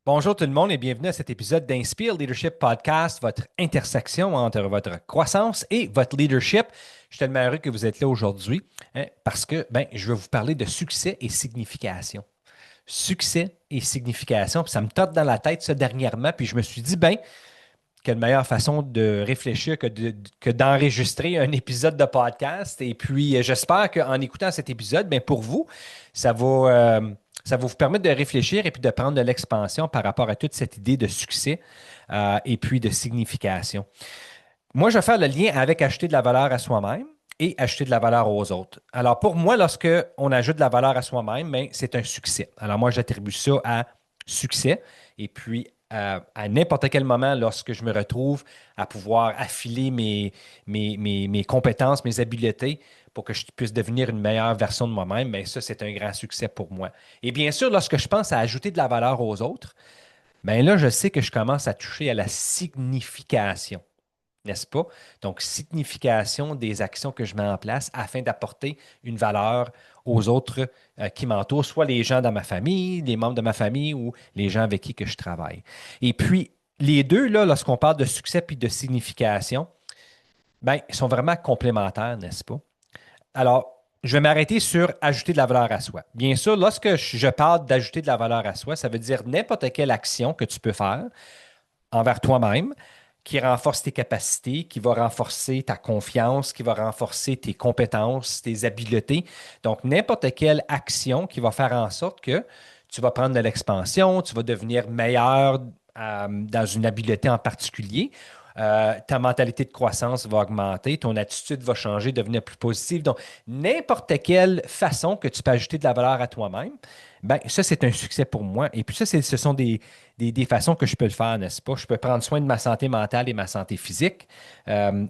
Bonjour tout le monde et bienvenue à cet épisode d'Inspire Leadership Podcast, votre intersection entre votre croissance et votre leadership. Je suis tellement heureux que vous êtes là aujourd'hui parce que je vais vous parler de succès et signification. Succès et signification, puis ça me trotte dans la tête ça dernièrement, puis je me suis dit, quelle meilleure façon de réfléchir que d'enregistrer un épisode de podcast. Et puis, j'espère qu'en écoutant cet épisode, pour vous, ça va, ça va vous permettre de réfléchir et puis de prendre de l'expansion par rapport à toute cette idée de succès et puis de signification. Moi, je vais faire le lien avec acheter de la valeur à soi-même et acheter de la valeur aux autres. Alors, pour moi, lorsque on ajoute de la valeur à soi-même, c'est un succès. Alors, moi, j'attribue ça à succès. Et puis, à n'importe quel moment, lorsque je me retrouve à pouvoir affiler mes compétences, mes habiletés pour que je puisse devenir une meilleure version de moi-même, ça, c'est un grand succès pour moi. Et bien sûr, lorsque je pense à ajouter de la valeur aux autres, là, je sais que je commence à toucher à la signification, n'est-ce pas? Donc, signification des actions que je mets en place afin d'apporter une valeur aux autres qui m'entourent, soit les gens dans ma famille, les membres de ma famille ou les gens avec qui que je travaille. Et puis, les deux, là, lorsqu'on parle de succès puis de signification, ils sont vraiment complémentaires, n'est-ce pas? Alors, je vais m'arrêter sur ajouter de la valeur à soi. Bien sûr, lorsque je parle d'ajouter de la valeur à soi, ça veut dire n'importe quelle action que tu peux faire envers toi-même, qui renforce tes capacités, qui va renforcer ta confiance, qui va renforcer tes compétences, tes habiletés. Donc, n'importe quelle action qui va faire en sorte que tu vas prendre de l'expansion, tu vas devenir meilleur dans une habileté en particulier. Ta mentalité de croissance va augmenter, ton attitude va changer, devenir plus positive. Donc, n'importe quelle façon que tu peux ajouter de la valeur à toi-même, ça, c'est un succès pour moi. Et puis ça, ce sont des façons que je peux le faire, n'est-ce pas? Je peux prendre soin de ma santé mentale et ma santé physique.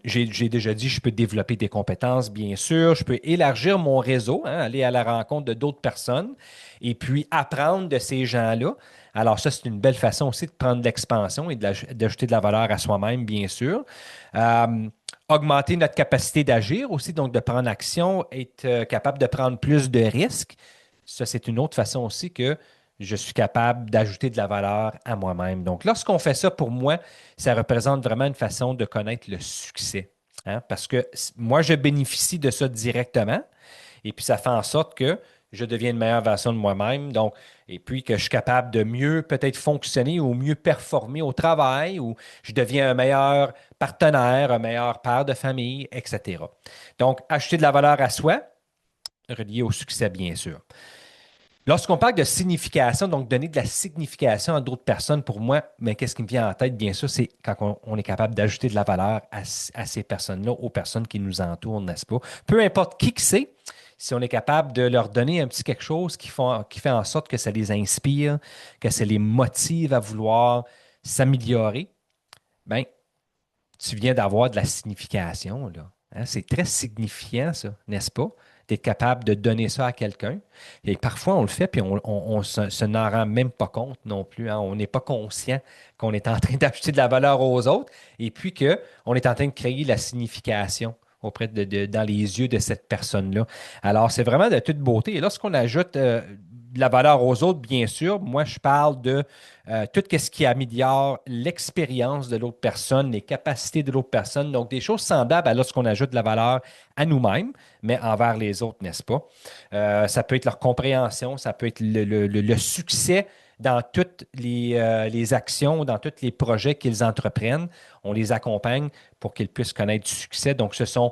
J'ai déjà dit, je peux développer des compétences, bien sûr. Je peux élargir mon réseau, aller à la rencontre de d'autres personnes et puis apprendre de ces gens-là. Alors ça, c'est une belle façon aussi de prendre de l'expansion et d'ajouter de la valeur à soi-même, bien sûr. Euh, Augmenter notre capacité d'agir aussi, donc de prendre action, être capable de prendre plus de risques. Ça, c'est une autre façon aussi que je suis capable d'ajouter de la valeur à moi-même. Donc, lorsqu'on fait ça, pour moi, ça représente vraiment une façon de connaître le succès. Parce que moi, je bénéficie de ça directement et puis ça fait en sorte que je deviens une meilleure version de moi-même. Donc, et puis que je suis capable de mieux peut-être fonctionner ou mieux performer au travail ou je deviens un meilleur partenaire, un meilleur père de famille, etc. Donc, acheter de la valeur à soi, relié au succès, bien sûr. Lorsqu'on parle de signification, donc donner de la signification à d'autres personnes, pour moi, mais qu'est-ce qui me vient en tête, bien sûr, c'est quand on est capable d'ajouter de la valeur à ces personnes-là, aux personnes qui nous entourent, n'est-ce pas? Peu importe qui que c'est, si on est capable de leur donner un petit quelque chose qui fait en sorte que ça les inspire, que ça les motive à vouloir s'améliorer, bien, tu viens d'avoir de la signification, là. C'est très signifiant, ça, n'est-ce pas? D'être capable de donner ça à quelqu'un. Et parfois, on le fait, puis on se n'en rend même pas compte non plus. On n'est pas conscient qu'on est en train d'ajouter de la valeur aux autres et puis qu'on est en train de créer la signification auprès dans les yeux de cette personne-là. Alors, c'est vraiment de toute beauté. Et lorsqu'on ajoute de la valeur aux autres, bien sûr, moi, je parle de tout ce qui améliore l'expérience de l'autre personne, les capacités de l'autre personne. Donc, des choses semblables à lorsqu'on ajoute de la valeur à nous-mêmes, mais envers les autres, n'est-ce pas? Ça peut être leur compréhension, ça peut être le succès dans toutes les actions, dans tous les projets qu'ils entreprennent. On les accompagne pour qu'ils puissent connaître du succès. Donc, ce sont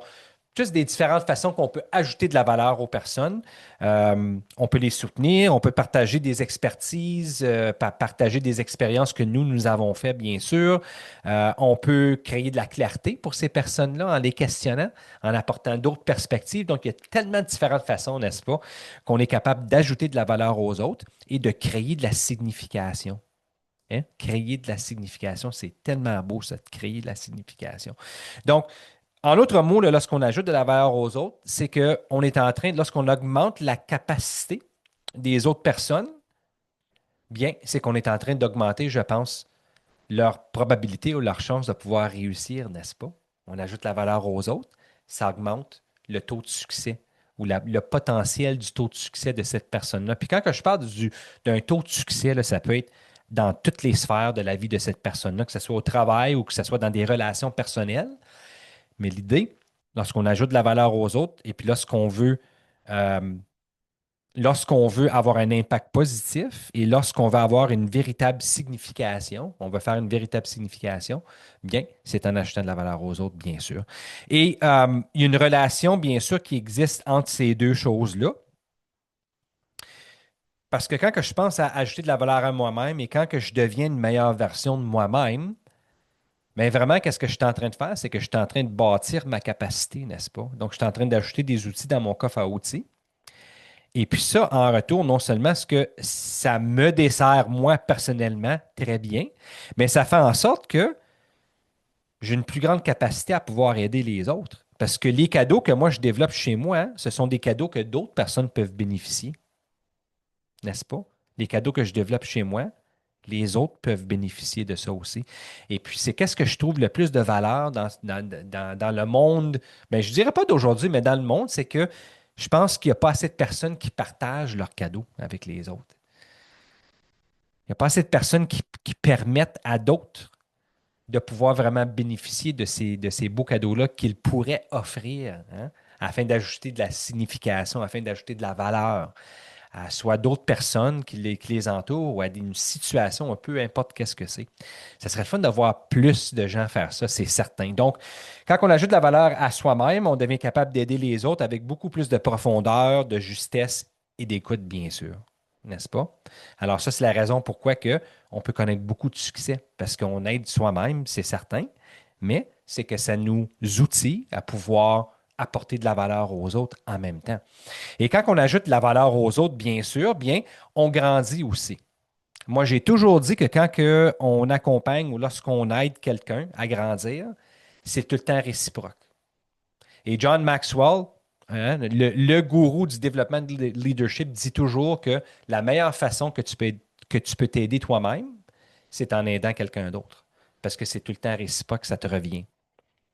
juste des différentes façons qu'on peut ajouter de la valeur aux personnes. On peut les soutenir, on peut partager des expertises, partager des expériences que nous avons faites, bien sûr. On peut créer de la clarté pour ces personnes-là en les questionnant, en apportant d'autres perspectives. Donc, il y a tellement de différentes façons, n'est-ce pas, qu'on est capable d'ajouter de la valeur aux autres et de créer de la signification. Créer de la signification, c'est tellement beau, ça, de créer de la signification. Donc, en autre mot, là, lorsqu'on ajoute de la valeur aux autres, c'est qu'on est en train, lorsqu'on augmente la capacité des autres personnes, bien, c'est qu'on est en train d'augmenter, je pense, leur probabilité ou leur chance de pouvoir réussir, n'est-ce pas? On ajoute la valeur aux autres, ça augmente le taux de succès ou le potentiel du taux de succès de cette personne-là. Puis quand que je parle d'un taux de succès, là, ça peut être dans toutes les sphères de la vie de cette personne-là, que ce soit au travail ou que ce soit dans des relations personnelles. Mais l'idée, lorsqu'on ajoute de la valeur aux autres et puis euh, lorsqu'on veut avoir un impact positif et lorsqu'on veut avoir une véritable signification, on veut faire une véritable signification, bien, c'est en ajoutant de la valeur aux autres, bien sûr. Et il y a une relation, bien sûr, qui existe entre ces deux choses-là. Parce que quand que je pense à ajouter de la valeur à moi-même et quand que je deviens une meilleure version de moi-même, mais vraiment, qu'est-ce que je suis en train de faire? C'est que je suis en train de bâtir ma capacité, n'est-ce pas? Donc, je suis en train d'ajouter des outils dans mon coffre à outils. Et puis ça, en retour, non seulement ce que ça me dessert moi personnellement très bien, mais ça fait en sorte que j'ai une plus grande capacité à pouvoir aider les autres. Parce que les cadeaux que moi je développe chez moi, hein, ce sont des cadeaux que d'autres personnes peuvent bénéficier, n'est-ce pas? Les cadeaux que je développe chez moi, les autres peuvent bénéficier de ça aussi. Et puis, c'est qu'est-ce que je trouve le plus de valeur dans le monde, bien, je ne dirais pas d'aujourd'hui, mais dans le monde, c'est que je pense qu'il n'y a pas assez de personnes qui partagent leurs cadeaux avec les autres. Il n'y a pas assez de personnes qui permettent à d'autres de pouvoir vraiment bénéficier de ces beaux cadeaux-là qu'ils pourraient offrir, hein, afin d'ajouter de la signification, afin d'ajouter de la valeur à soit d'autres personnes qui les entourent ou à une situation, peu importe qu'est-ce que c'est. Ça serait le fun de voir plus de gens faire ça, c'est certain. Donc, quand on ajoute de la valeur à soi-même, on devient capable d'aider les autres avec beaucoup plus de profondeur, de justesse et d'écoute, bien sûr. N'est-ce pas? Alors, ça, c'est la raison pourquoi on peut connaître beaucoup de succès, parce qu'on aide soi-même, c'est certain, mais c'est que ça nous outille à pouvoir apporter de la valeur aux autres en même temps. Et quand on ajoute de la valeur aux autres, bien sûr, bien, on grandit aussi. Moi, j'ai toujours dit que on accompagne ou lorsqu'on aide quelqu'un à grandir, c'est tout le temps réciproque. Et John Maxwell, hein, le gourou du développement de leadership, dit toujours que la meilleure façon que tu peux t'aider toi-même, c'est en aidant quelqu'un d'autre. Parce que c'est tout le temps réciproque, ça te revient.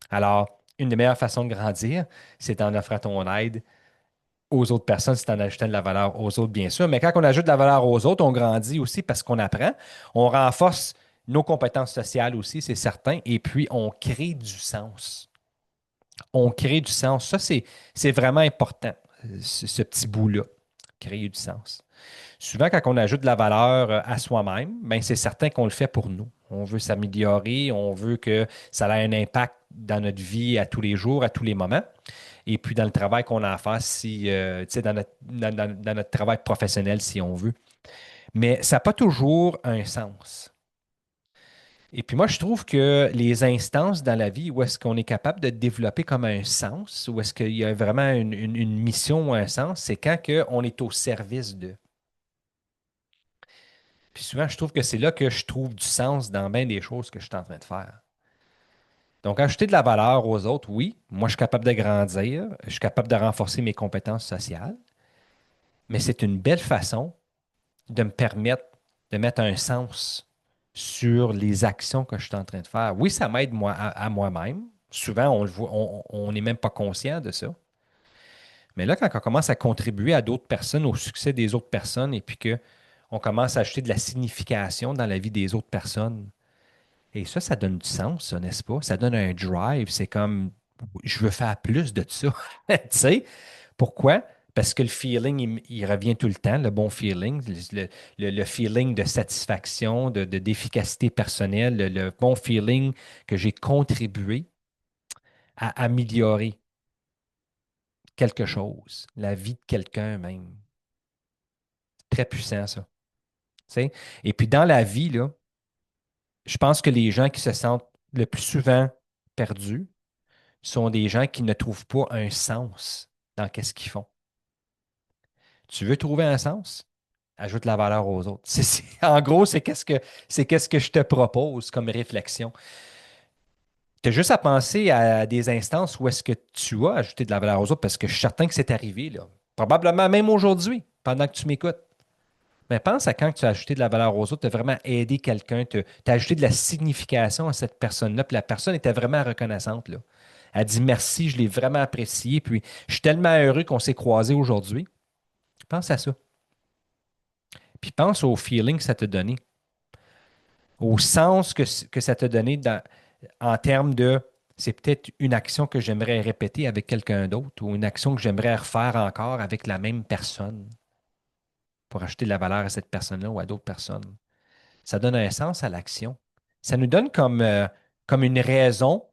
Alors, une des meilleures façons de grandir, c'est en offrant ton aide aux autres personnes, c'est en ajoutant de la valeur aux autres, bien sûr. Mais quand on ajoute de la valeur aux autres, on grandit aussi parce qu'on apprend. On renforce nos compétences sociales aussi, c'est certain. Et puis, on crée du sens. On crée du sens. Ça, c'est vraiment important, ce petit bout-là. Créer du sens. Souvent, quand on ajoute de la valeur à soi-même, ben, c'est certain qu'on le fait pour nous. On veut s'améliorer, on veut que ça ait un impact dans notre vie à tous les jours, à tous les moments. Et puis dans le travail qu'on a à faire, si, tu sais, dans notre travail professionnel, si on veut. Mais ça n'a pas toujours un sens. Et puis moi, je trouve que les instances dans la vie où est-ce qu'on est capable de développer comme un sens, où est-ce qu'il y a vraiment une mission ou un sens, c'est quand on est au service de. Puis souvent, je trouve que c'est là que je trouve du sens dans bien des choses que je suis en train de faire. Donc, ajouter de la valeur aux autres, oui, moi, je suis capable de grandir, je suis capable de renforcer mes compétences sociales, mais c'est une belle façon de me permettre de mettre un sens sur les actions que je suis en train de faire. Oui, ça m'aide moi, à moi-même. Souvent, on le voit, on n'est même pas conscient de ça. Mais là, quand on commence à contribuer à d'autres personnes, au succès des autres personnes, et puis qu'on commence à ajouter de la signification dans la vie des autres personnes, et ça donne du sens, ça, n'est-ce pas? Ça donne un drive. C'est comme, je veux faire plus de ça. Tu sais? Pourquoi? Parce que le feeling, il revient tout le temps, le bon feeling, le feeling de satisfaction, d'efficacité personnelle, le bon feeling que j'ai contribué à améliorer quelque chose, la vie de quelqu'un même. Très puissant, ça. Tu sais? Et puis dans la vie, là, je pense que les gens qui se sentent le plus souvent perdus sont des gens qui ne trouvent pas un sens dans ce qu'ils font. Tu veux trouver un sens? Ajoute la valeur aux autres. En gros, c'est qu'est-ce que je te propose comme réflexion. Tu as juste à penser à des instances où est-ce que tu as ajouté de la valeur aux autres parce que je suis certain que c'est arrivé, là. Probablement même aujourd'hui, pendant que tu m'écoutes. Mais pense à quand tu as ajouté de la valeur aux autres, tu as vraiment aidé quelqu'un, tu as ajouté de la signification à cette personne-là, puis la personne était vraiment reconnaissante, là. Elle dit merci, je l'ai vraiment apprécié, puis je suis tellement heureux qu'on s'est croisés aujourd'hui. Pense à ça. Puis pense au feeling que ça t'a donné. au sens que ça t'a donné en termes de c'est peut-être une action que j'aimerais répéter avec quelqu'un d'autre ou une action que j'aimerais refaire encore avec la même personne pour acheter de la valeur à cette personne-là ou à d'autres personnes. Ça donne un sens à l'action. Ça nous donne comme une raison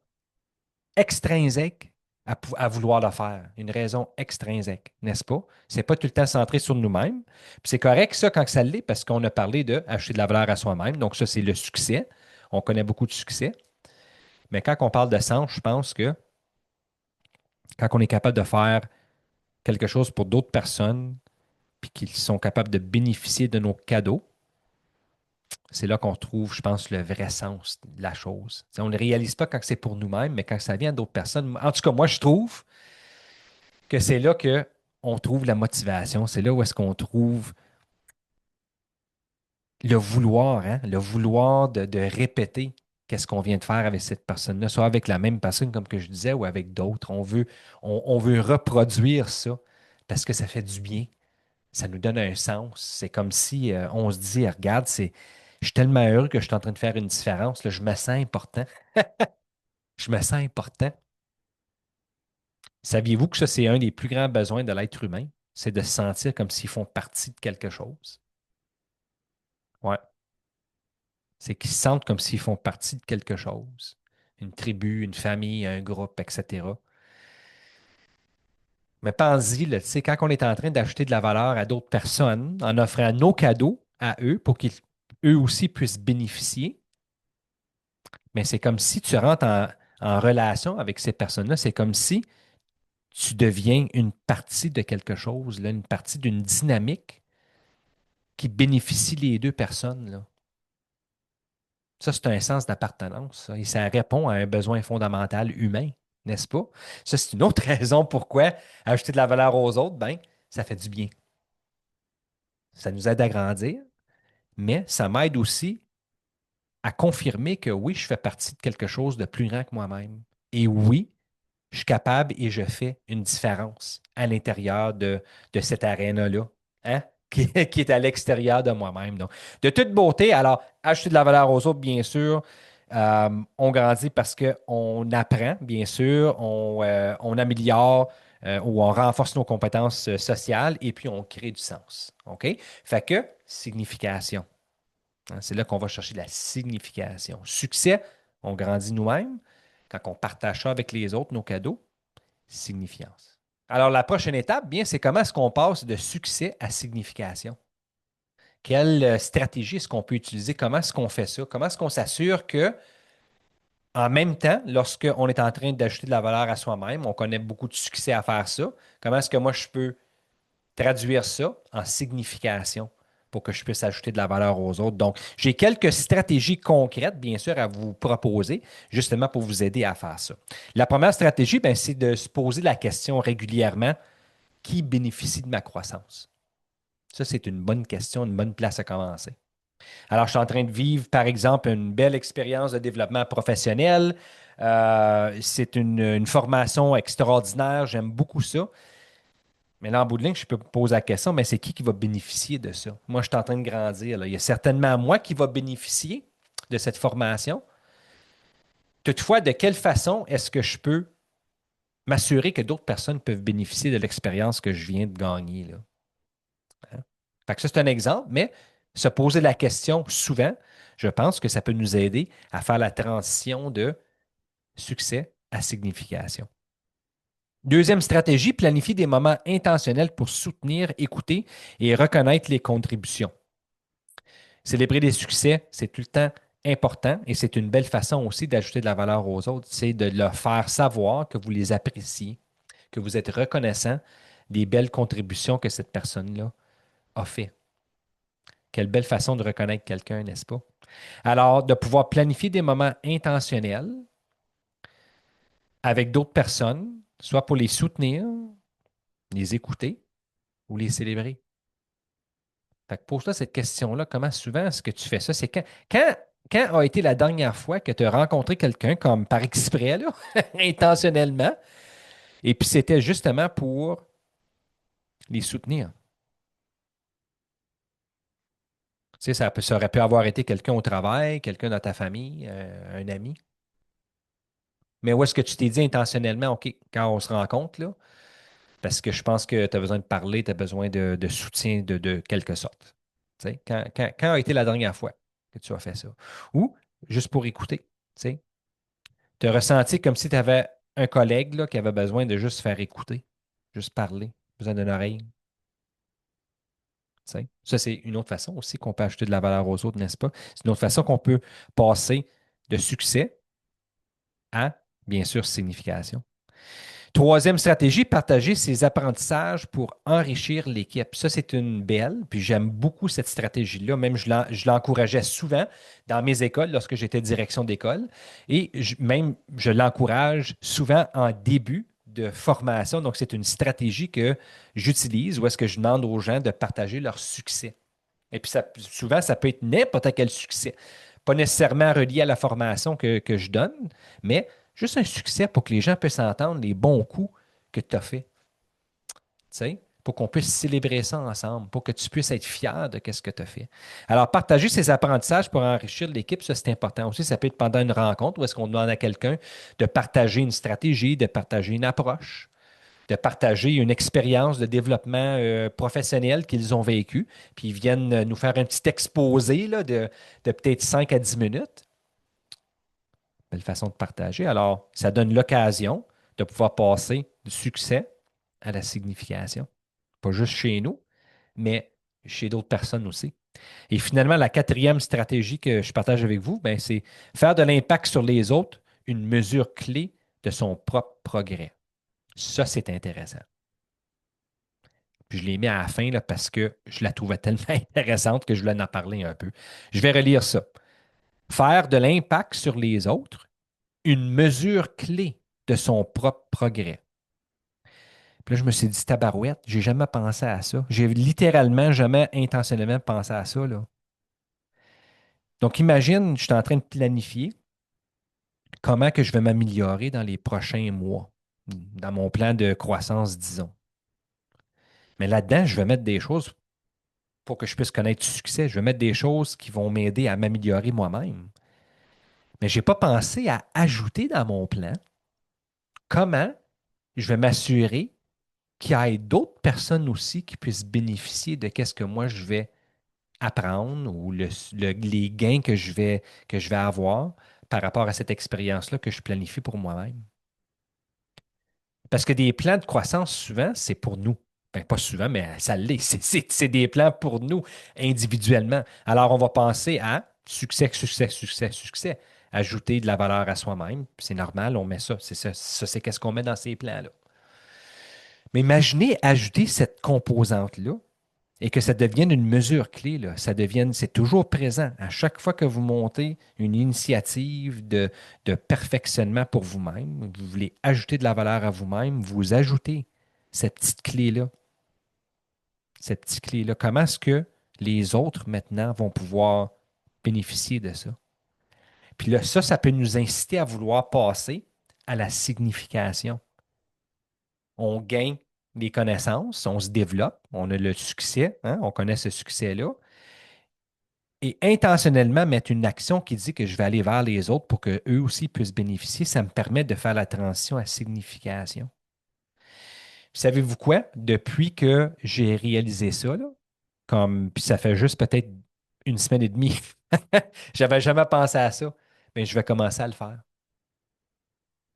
extrinsèque à vouloir le faire. Une raison extrinsèque, n'est-ce pas? C'est pas tout le temps centré sur nous-mêmes. Puis c'est correct, ça, quand ça l'est, parce qu'on a parlé d'acheter de la valeur à soi-même. Donc, ça, c'est le succès. On connaît beaucoup de succès. Mais quand on parle de sens, je pense que quand on est capable de faire quelque chose pour d'autres personnes, puis qu'ils sont capables de bénéficier de nos cadeaux, c'est là qu'on trouve, je pense, le vrai sens de la chose. T'sais, on ne le réalise pas quand c'est pour nous-mêmes, mais quand ça vient d'autres personnes. En tout cas, moi, je trouve que c'est là que on trouve la motivation. C'est là où est-ce qu'on trouve le vouloir, hein? Le vouloir de répéter qu'est-ce qu'on vient de faire avec cette personne-là, soit avec la même personne, comme que je disais, ou avec d'autres. On veut reproduire ça parce que ça fait du bien. Ça nous donne un sens. C'est comme si on se dit, regarde, je suis tellement heureux que je suis en train de faire une différence. Là, je me sens important. Je me sens important. Saviez-vous que ça, c'est un des plus grands besoins de l'être humain? C'est de se sentir comme s'ils font partie de quelque chose. Ouais. C'est qu'ils se sentent comme s'ils font partie de quelque chose. Une tribu, une famille, un groupe, etc. Mais pense-y, là, tu sais, quand on est en train d'ajouter de la valeur à d'autres personnes, en offrant nos cadeaux à eux pour qu'ils eux aussi puissent bénéficier, mais c'est comme si tu rentres en relation avec ces personnes-là. C'est comme si tu deviens une partie de quelque chose, là, une partie d'une dynamique qui bénéficie les deux personnes, là. Ça, c'est un sens d'appartenance, ça, et ça répond à un besoin fondamental humain, n'est-ce pas? Ça, c'est une autre raison pourquoi ajouter de la valeur aux autres, ben, ça fait du bien. Ça nous aide à grandir, mais ça m'aide aussi à confirmer que oui, je fais partie de quelque chose de plus grand que moi-même. Et oui, je suis capable et je fais une différence à l'intérieur de cette aréna-là, hein? Qui est à l'extérieur de moi-même. Donc, de toute beauté, alors, acheter de la valeur aux autres, bien sûr. On grandit parce qu'on apprend, bien sûr, on améliore ou on renforce nos compétences sociales et puis on crée du sens. OK? Fait que, signification. Hein, c'est là qu'on va chercher la signification. Succès, on grandit nous-mêmes. Quand on partage ça avec les autres, nos cadeaux, signifiance. Alors, la prochaine étape, bien, c'est comment est-ce qu'on passe de succès à signification? Quelle stratégie est-ce qu'on peut utiliser? Comment est-ce qu'on fait ça? Comment est-ce qu'on s'assure que, en même temps, lorsqu'on est en train d'ajouter de la valeur à soi-même, on connaît beaucoup de succès à faire ça, comment est-ce que moi je peux traduire ça en signification pour que je puisse ajouter de la valeur aux autres? Donc, j'ai quelques stratégies concrètes, bien sûr, à vous proposer, justement pour vous aider à faire ça. La première stratégie, ben, c'est de se poser la question régulièrement, qui bénéficie de ma croissance? Ça, c'est une bonne question, une bonne place à commencer. Alors, je suis en train de vivre, par exemple, une belle expérience de développement professionnel. C'est une formation extraordinaire. J'aime beaucoup ça. Mais là, en bout de ligne, je peux me poser la question, mais c'est qui va bénéficier de ça? Moi, je suis en train de grandir, là. Il y a certainement moi qui va bénéficier de cette formation. Toutefois, de quelle façon est-ce que je peux m'assurer que d'autres personnes peuvent bénéficier de l'expérience que je viens de gagner, là? Hein? Fait que ça, c'est un exemple, mais se poser la question souvent, je pense que ça peut nous aider à faire la transition de succès à signification. Deuxième stratégie, planifier des moments intentionnels pour soutenir, écouter et reconnaître les contributions. Célébrer des succès, c'est tout le temps important et c'est une belle façon aussi d'ajouter de la valeur aux autres, c'est de leur faire savoir que vous les appréciez, que vous êtes reconnaissant des belles contributions que cette personne-là a fait. Quelle belle façon de reconnaître quelqu'un, n'est-ce pas? Alors, de pouvoir planifier des moments intentionnels avec d'autres personnes, soit pour les soutenir, les écouter ou les célébrer. Fait que pose-toi cette question-là, comment souvent est-ce que tu fais ça? C'est quand a été la dernière fois que tu as rencontré quelqu'un comme par exprès, là, intentionnellement, et puis c'était justement pour les soutenir. Tu sais, ça aurait pu avoir été quelqu'un au travail, quelqu'un dans ta famille, un ami. Mais où est-ce que tu t'es dit intentionnellement, OK, quand on se rencontre, là, parce que je pense que tu as besoin de parler, tu as besoin de soutien de quelque sorte. Tu sais, quand a été la dernière fois que tu as fait ça? Ou juste pour écouter, tu sais, tu as ressenti comme si tu avais un collègue là, qui avait besoin de juste faire écouter, juste parler, besoin d'une oreille. Tu sais. Ça, c'est une autre façon aussi qu'on peut ajouter de la valeur aux autres, n'est-ce pas? C'est une autre façon qu'on peut passer de succès à, bien sûr, signification. Troisième stratégie, partager ses apprentissages pour enrichir l'équipe. Ça, c'est une belle, puis j'aime beaucoup cette stratégie-là. Même, je l'encourageais souvent dans mes écoles lorsque j'étais direction d'école. Et même, je l'encourage souvent en début de formation. Donc, c'est une stratégie que j'utilise où est-ce que je demande aux gens de partager leur succès. Et puis, souvent, ça peut être n'importe quel succès. Pas nécessairement relié à la formation que je donne, mais juste un succès pour que les gens puissent entendre les bons coups que tu as faits. Tu sais, pour qu'on puisse célébrer ça ensemble, pour que tu puisses être fier de ce que tu as fait. Alors, partager ces apprentissages pour enrichir l'équipe, ça, c'est important aussi. Ça peut être pendant une rencontre où est-ce qu'on demande à quelqu'un de partager une stratégie, de partager une approche, de partager une expérience de développement professionnel qu'ils ont vécu, puis ils viennent nous faire un petit exposé là, de peut-être 5 à 10 minutes. Belle façon de partager. Alors, ça donne l'occasion de pouvoir passer du succès à la signification. Pas juste chez nous, mais chez d'autres personnes aussi. Et finalement, la quatrième stratégie que je partage avec vous, ben, c'est faire de l'impact sur les autres une mesure clé de son propre progrès. Ça, c'est intéressant. Puis je l'ai mis à la fin là, parce que je la trouvais tellement intéressante que je voulais en parler un peu. Je vais relire ça. Faire de l'impact sur les autres une mesure clé de son propre progrès. Puis là, je me suis dit, tabarouette, j'ai jamais pensé à ça. J'ai littéralement jamais intentionnellement pensé à ça, là. Donc, imagine, je suis en train de planifier comment que je vais m'améliorer dans les prochains mois, dans mon plan de croissance, disons. Mais là-dedans, je vais mettre des choses pour que je puisse connaître du succès. Je vais mettre des choses qui vont m'aider à m'améliorer moi-même. Mais je n'ai pas pensé à ajouter dans mon plan comment je vais m'assurer qu'il y ait d'autres personnes aussi qui puissent bénéficier de ce que moi je vais apprendre ou les gains que je vais avoir par rapport à cette expérience-là que je planifie pour moi-même. Parce que des plans de croissance, souvent, c'est pour nous. Ben, pas souvent, mais ça l'est. C'est des plans pour nous individuellement. Alors, on va penser à succès, succès, succès, succès. Ajouter de la valeur à soi-même. C'est normal, on met ça. C'est ça, c'est qu'est-ce qu'on met dans ces plans-là. Mais imaginez ajouter cette composante-là et que ça devienne une mesure clé, là. C'est toujours présent. À chaque fois que vous montez une initiative de perfectionnement pour vous-même, vous voulez ajouter de la valeur à vous-même, vous ajoutez cette petite clé-là. Cette petite clé-là. Comment est-ce que les autres maintenant vont pouvoir bénéficier de ça? Puis là, ça peut nous inciter à vouloir passer à la signification. On gagne des connaissances, on se développe, on a le succès, hein, on connaît ce succès-là. Et intentionnellement mettre une action qui dit que je vais aller vers les autres pour qu'eux aussi puissent bénéficier, ça me permet de faire la transition à signification. Savez-vous quoi? Depuis que j'ai réalisé ça, là, puis ça fait juste peut-être une semaine et demie, j'avais jamais pensé à ça, mais je vais commencer à le faire.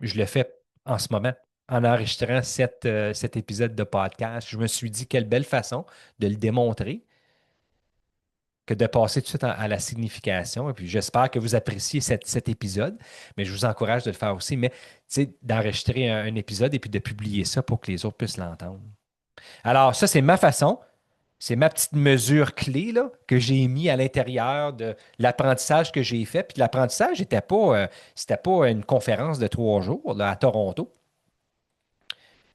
Je le fais en ce moment. En enregistrant cet épisode de podcast, je me suis dit quelle belle façon de le démontrer que de passer tout de suite à la signification. Et puis j'espère que vous appréciez cet épisode, mais je vous encourage de le faire aussi, mais tu sais, d'enregistrer un épisode et puis de publier ça pour que les autres puissent l'entendre. Alors, ça, c'est ma façon. C'est ma petite mesure clé là, que j'ai mis à l'intérieur de l'apprentissage que j'ai fait. Puis l'apprentissage c'était pas une conférence de 3 jours là, à Toronto.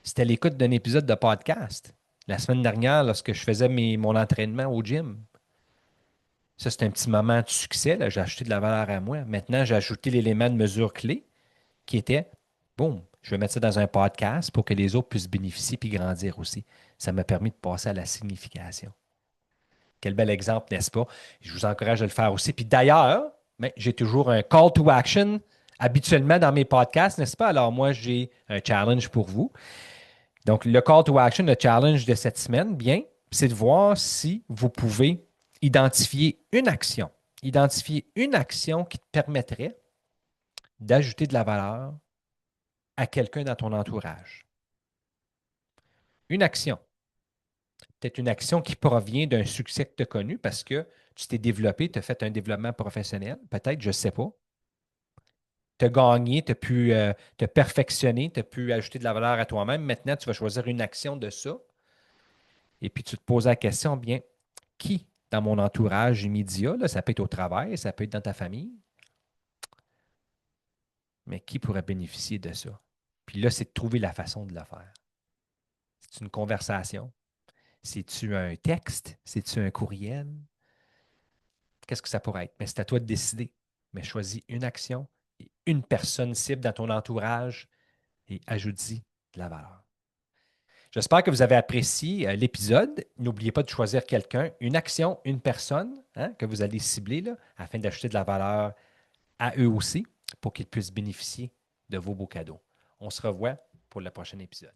C'était l'écoute d'un épisode de podcast. La semaine dernière, lorsque je faisais mon entraînement au gym. Ça, c'est un petit moment de succès. Là. J'ai ajouté de la valeur à moi. Maintenant, j'ai ajouté l'élément de mesure clé qui était, boum, je vais mettre ça dans un podcast pour que les autres puissent bénéficier puis grandir aussi. Ça m'a permis de passer à la signification. Quel bel exemple, n'est-ce pas? Je vous encourage à le faire aussi. Puis d'ailleurs, ben, j'ai toujours un call to action habituellement dans mes podcasts, n'est-ce pas? Alors moi, j'ai un challenge pour vous. Donc, le call to action, le challenge de cette semaine, bien, c'est de voir si vous pouvez identifier une action. Identifier une action qui te permettrait d'ajouter de la valeur à quelqu'un dans ton entourage. Une action. Peut-être une action qui provient d'un succès que tu as connu parce que tu t'es développé, tu as fait un développement professionnel, peut-être, je ne sais pas. Tu as gagné, tu as pu te perfectionner, tu as pu ajouter de la valeur à toi-même. Maintenant, tu vas choisir une action de ça. Et puis, tu te poses la question, bien, qui dans mon entourage immédiat, là, ça peut être au travail, ça peut être dans ta famille, mais qui pourrait bénéficier de ça? Puis là, c'est de trouver la façon de le faire. C'est une conversation? C'est-tu un texte? C'est-tu un courriel? Qu'est-ce que ça pourrait être? Mais c'est à toi de décider. Mais choisis une action et une personne cible dans ton entourage et ajoute-y de la valeur. J'espère que vous avez apprécié l'épisode. N'oubliez pas de choisir quelqu'un, une action, une personne hein, que vous allez cibler là, afin d'ajouter de la valeur à eux aussi pour qu'ils puissent bénéficier de vos beaux cadeaux. On se revoit pour le prochain épisode.